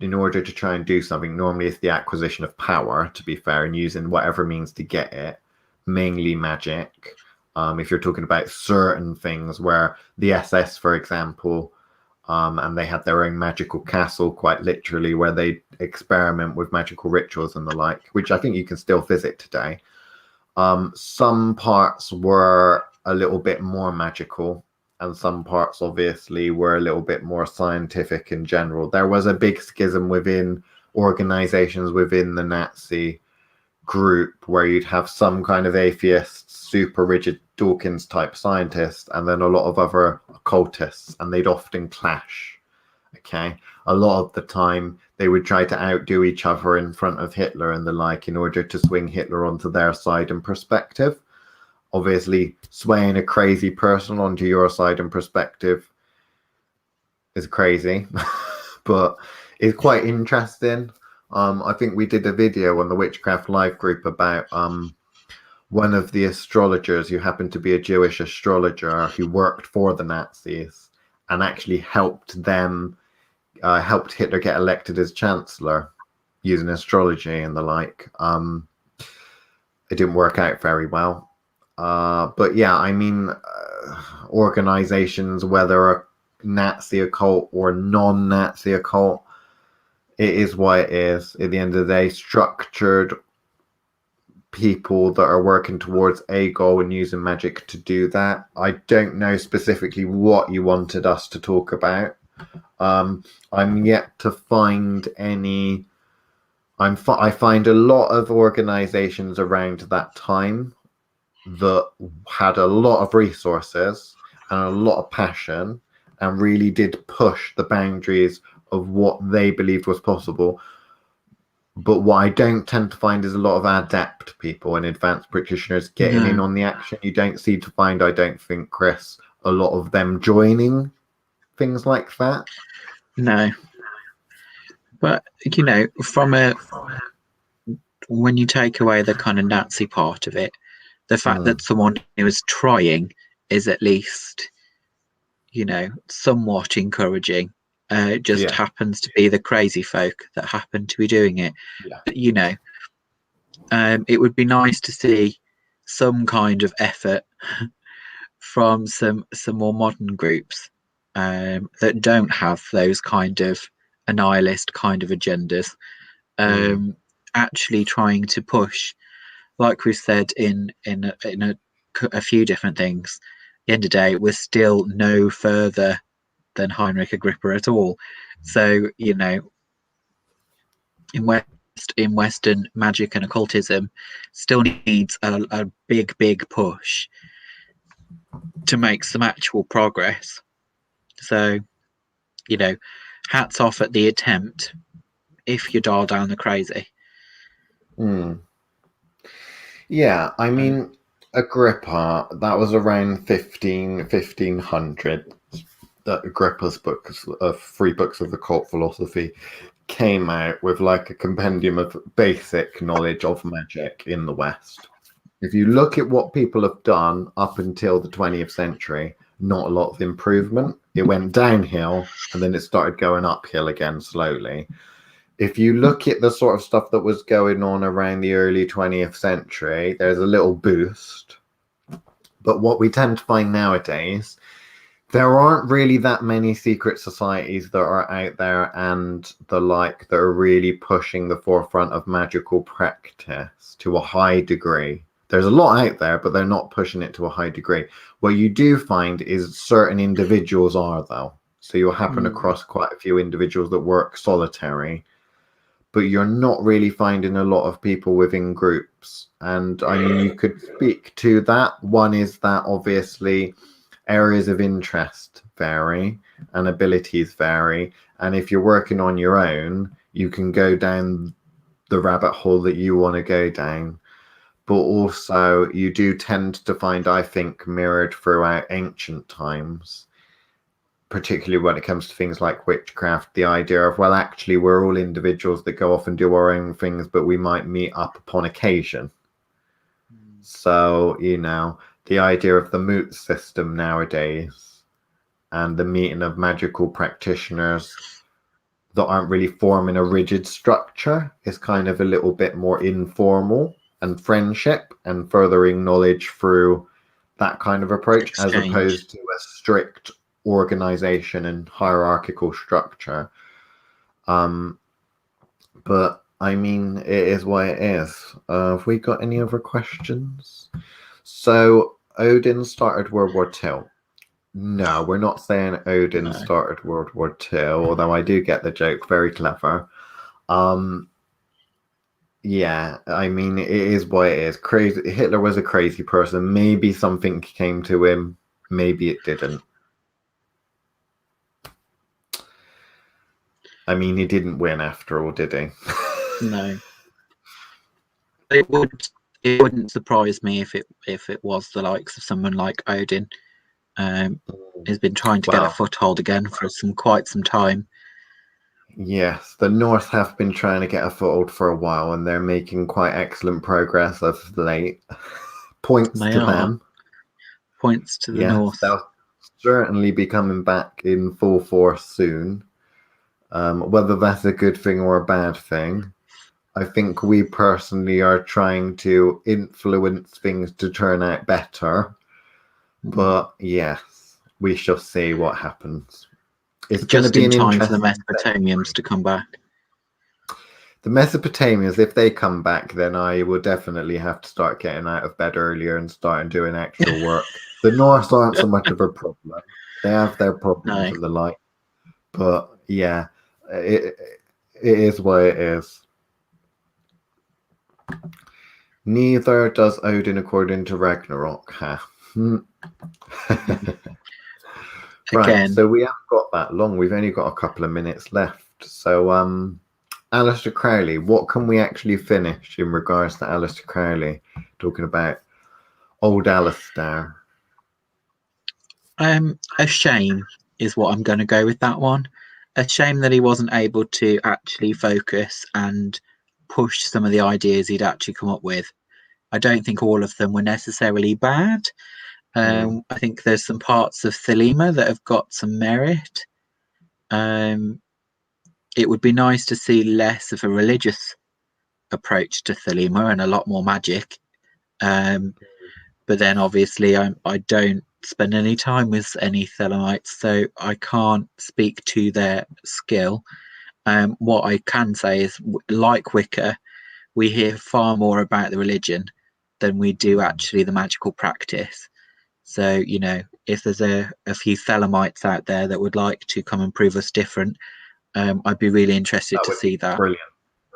in order to try and do something. Normally it's the acquisition of power, to be fair, and using whatever means to get it, mainly magic. If you're talking about certain things where the SS, for example, and they had their own magical castle, quite literally, where they experiment with magical rituals and the like, which I think you can still visit today. Some parts were a little bit more magical, and some parts obviously were a little bit more scientific in general. There was a big schism within organizations within the Nazi group where you'd have some kind of atheists, super rigid Dawkins type scientists, and then a lot of other occultists, and they'd often clash. Okay, a lot of the time they would try to outdo each other in front of Hitler and the like in order to swing Hitler onto their side and perspective. Obviously, swaying a crazy person onto your side and perspective is crazy, but it's quite interesting. I think we did a video on the Witchcraft Live group about one of the astrologers who happened to be a Jewish astrologer who worked for the Nazis and actually helped Hitler get elected as chancellor using astrology and the like. It didn't work out very well. But yeah, I mean, organizations, whether a Nazi occult or non-Nazi occult, it is what it is. At the end of the day, structured people that are working towards a goal and using magic to do that. I don't know specifically what you wanted us to talk about. I'm yet to find any. I find a lot of organizations around that time that had a lot of resources and a lot of passion and really did push the boundaries of what they believed was possible. But what I don't tend to find is a lot of adept people and advanced practitioners getting in on the action. You don't seem to find, I don't think, Chris, a lot of them joining things like that. No. But, you know, when you take away the kind of Nazi part of it, the fact that someone who is trying is at least, you know, somewhat encouraging. It just happens to be the crazy folk that happen to be doing it. Yeah. But, you know, it would be nice to see some kind of effort from some more modern groups that don't have those kind of annihilist kind of agendas, actually trying to push, like we said in a few different things. At the end of the day, we're still no further than Heinrich Agrippa at all. So, you know, in Western magic and occultism, still needs a big push to make some actual progress. So, you know, hats off at the attempt if you dial down the crazy. Yeah, I mean, Agrippa, that was around 1500 that Agrippa's books of 3 books of occult philosophy came out with like a compendium of basic knowledge of magic in the West. If you look at what people have done up until the 20th century, not a lot of improvement. It went downhill and then it started going uphill again slowly. If you look at the sort of stuff that was going on around the early 20th century, there's a little boost. But what we tend to find nowadays, there aren't really that many secret societies that are out there and the like that are really pushing the forefront of magical practice to a high degree. There's a lot out there, but they're not pushing it to a high degree. What you do find is certain individuals are, though. So you'll happen across quite a few individuals that work solitary, but you're not really finding a lot of people within groups. And I mean, you could speak to that. One is that obviously areas of interest vary and abilities vary. And if you're working on your own, you can go down the rabbit hole that you want to go down. But also, you do tend to find, I think, mirrored throughout ancient times, particularly when it comes to things like witchcraft, the idea of, well, actually, we're all individuals that go off and do our own things, but we might meet up upon occasion. So, the idea of the moot system nowadays and the meeting of magical practitioners that aren't really forming a rigid structure is kind of a little bit more informal and friendship and furthering knowledge through that kind of approach, as opposed to a strict organization and hierarchical structure. But I mean, it is what it is. Have we got any other questions? So Odin started World War II. No, we're not saying Odin started World War II, although I do get the joke. Very clever. Yeah, I mean, it is what it is. Crazy. Hitler was a crazy person. Maybe something came to him. Maybe it didn't. I mean, he didn't win after all, did he? No. It wouldn't surprise me if it was the likes of someone like Odin. Has been trying to get a foothold again for quite some time. Yes, the North have been trying to get a foothold for a while, and they're making quite excellent progress of late. Points to them. Points to the North. They'll certainly be coming back in full force soon. Whether that's a good thing or a bad thing, I think we personally are trying to influence things to turn out better. But yes, we shall see what happens. It's going to be in time for the Mesopotamians to come back. The Mesopotamians, if they come back, then I will definitely have to start getting out of bed earlier and start doing actual work. The Norse aren't so much of a problem. They have their problems and the like. But yeah, it is what it is. Neither does Odin according to Ragnarok. Right, so we haven't got that long. We've only got a couple of minutes left. So, Aleister Crowley, what can we actually finish in regards to Aleister Crowley? Talking about old Aleister. A shame is what I'm going to go with that one. A shame that he wasn't able to actually focus and push some of the ideas he'd actually come up with. I don't think all of them were necessarily bad. I think there's some parts of Thelema that have got some merit. It would be nice to see less of a religious approach to Thelema and a lot more magic. But then obviously I don't spend any time with any Thelemites, so I can't speak to their skill. What I can say is, like Wicca, we hear far more about the religion than we do actually the magical practice. So, if there's a few Thelemites out there that would like to come and prove us different, I'd be really interested to see that. Brilliant.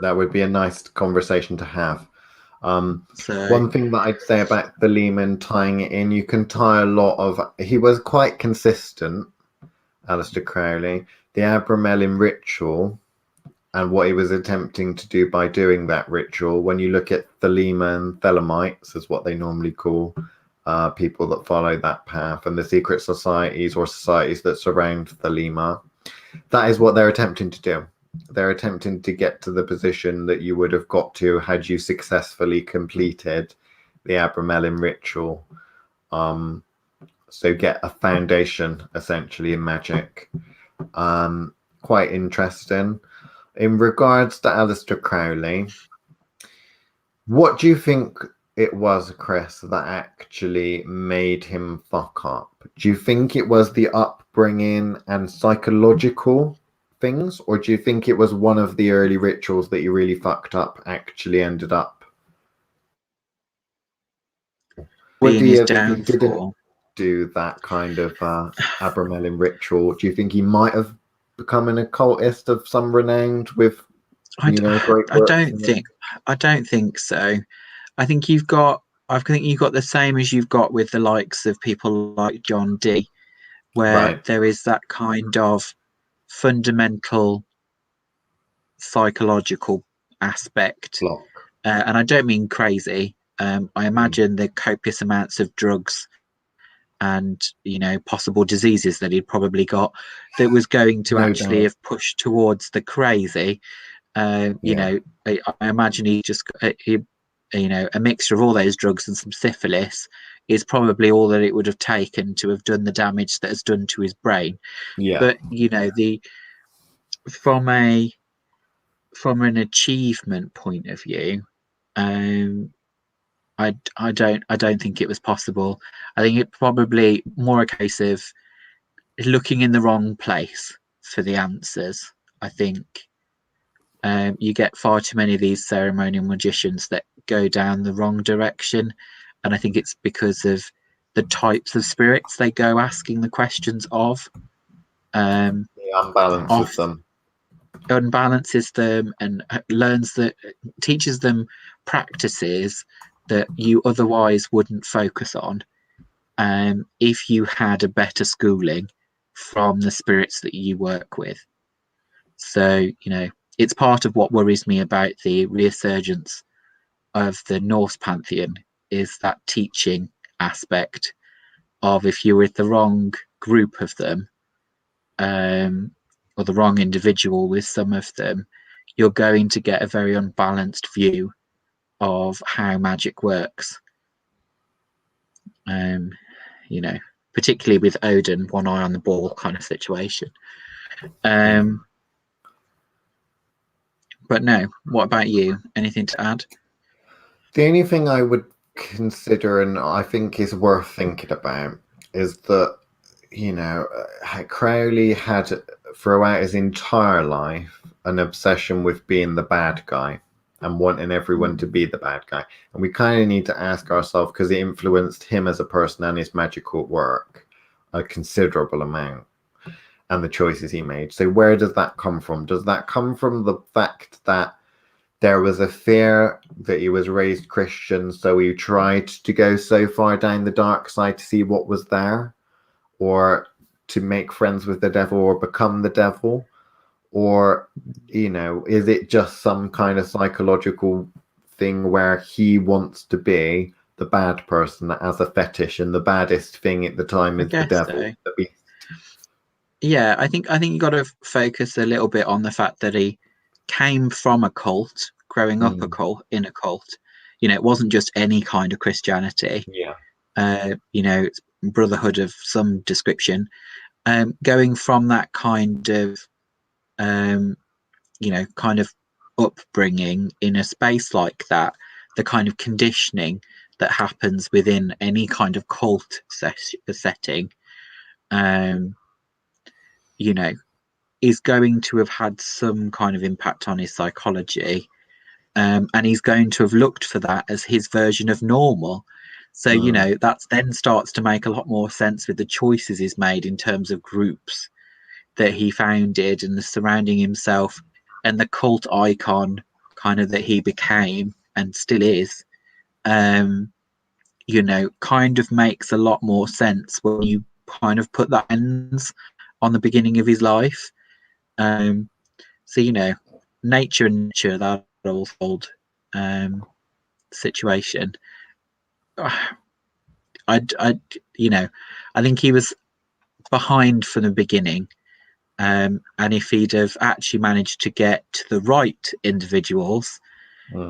That would be a nice conversation to have. One thing that I'd say about the Lehman tying it in, you can tie a lot of... He was quite consistent, Aleister Crowley. The Abramelin ritual and what he was attempting to do by doing that ritual, when you look at Thelema and Thelemites, is what they normally call people that follow that path, and the secret societies or societies that surround Thelema, that is what they're attempting to do. They're attempting to get to the position that you would have got to had you successfully completed the Abramelin ritual. So get a foundation, essentially, in magic. Quite interesting. In regards to Aleister Crowley, what do you think it was, Chris, that actually made him fuck up? Do you think it was the upbringing and psychological things, or do you think it was one of the early rituals that you really fucked up actually ended up? Would he have, if he didn't do that kind of Abramelin ritual, do you think he might have become an occultist of some renown with great works? I don't think so. I think you've got the same as you've got with the likes of people like John Dee, where there is that kind of fundamental psychological aspect, and I don't mean crazy. I imagine the copious amounts of drugs and possible diseases that he'd probably got that was going to actually have pushed towards the crazy. I imagine he just a mixture of all those drugs and some syphilis is probably all that it would have taken to have done the damage that has done to his brain. But from an achievement point of view, I don't think it was possible. I think it probably more a case of looking in the wrong place for the answers. I think you get far too many of these ceremonial magicians that go down the wrong direction, and I think it's because of the types of spirits they go asking the questions of. Unbalances them and teaches them practices that you otherwise wouldn't focus on if you had a better schooling from the spirits that you work with. So it's part of what worries me about the resurgence of the Norse pantheon, is that teaching aspect of, if you're with the wrong group of them, or the wrong individual with some of them, you're going to get a very unbalanced view of how magic works. Particularly with Odin, one eye on the ball kind of situation. But no, what about you? Anything to add? The only thing I would consider, and I think is worth thinking about, is that Crowley had throughout his entire life an obsession with being the bad guy and wanting everyone to be the bad guy. And we kind of need to ask ourselves, because it influenced him as a person and his magical work a considerable amount, and the choices he made. So where does that come from? Does that come from the fact that there was a fear that he was raised Christian, so he tried to go so far down the dark side to see what was there, or to make friends with the devil or become the devil? Or, is it just some kind of psychological thing where he wants to be the bad person that has a fetish, and the baddest thing at the time is the devil? So. Yeah, I think you got to focus a little bit on the fact that he came from a cult, growing up in a cult. It wasn't just any kind of Christianity. It's brotherhood of some description. Going from that kind of kind of upbringing in a space like that, the kind of conditioning that happens within any kind of cult setting, is going to have had some kind of impact on his psychology, and he's going to have looked for that as his version of normal. So that then starts to make a lot more sense with the choices he's made in terms of groups that he founded and the surrounding himself, and the cult icon kind of that he became and still is. Kind of makes a lot more sense when you kind of put that ends on the beginning of his life. Nature and nurture, that old situation. I think he was behind from the beginning, and if he'd have actually managed to get to the right individuals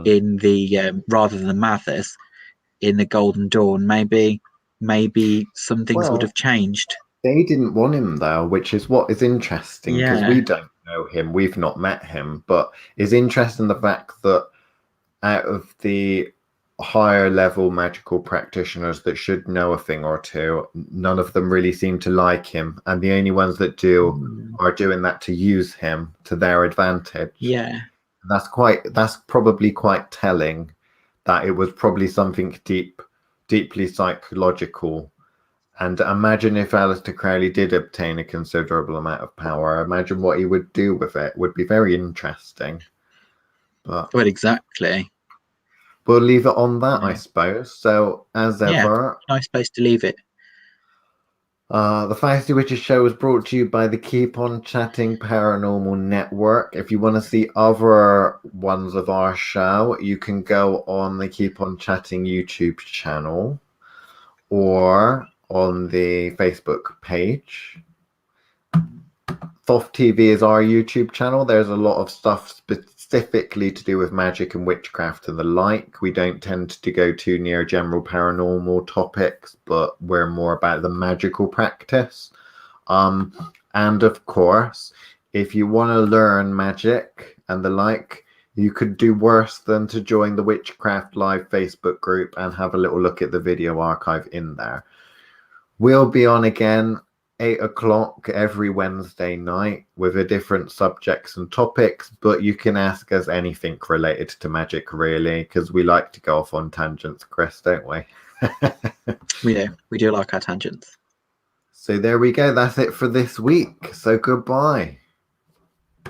in the rather than Mathers in the Golden Dawn, maybe some things would have changed. They didn't want him though, which is what is interesting, because we don't know him, we've not met him, but it's interesting the fact that out of the higher level magical practitioners that should know a thing or two, none of them really seem to like him, and the only ones that do are doing that to use him to their advantage. That's probably quite telling, that it was probably something deeply psychological. And imagine if Aleister Crowley did obtain a considerable amount of power, imagine what he would do with it. Would be very interesting. But exactly. We'll leave it on that, I suppose. So, as ever... nice place to leave it. The Fausty Witches show was brought to you by the Keep On Chatting Paranormal Network. If you want to see other ones of our show, you can go on the Keep On Chatting YouTube channel or on the Facebook page. Thoth TV is our YouTube channel. There's a lot of stuff specifically to do with magic and witchcraft and the like. We don't tend to go too near general paranormal topics, but we're more about the magical practice. And of course, if you want to learn magic and the like, you could do worse than to join the Witchcraft Live Facebook group and have a little look at the video archive in there. We'll be on again 8 o'clock every Wednesday night with a different subjects and topics, but you can ask us anything related to magic, really, because we like to go off on tangents, Chris, don't we? We do like our tangents. So there we go. That's it for this week. So goodbye.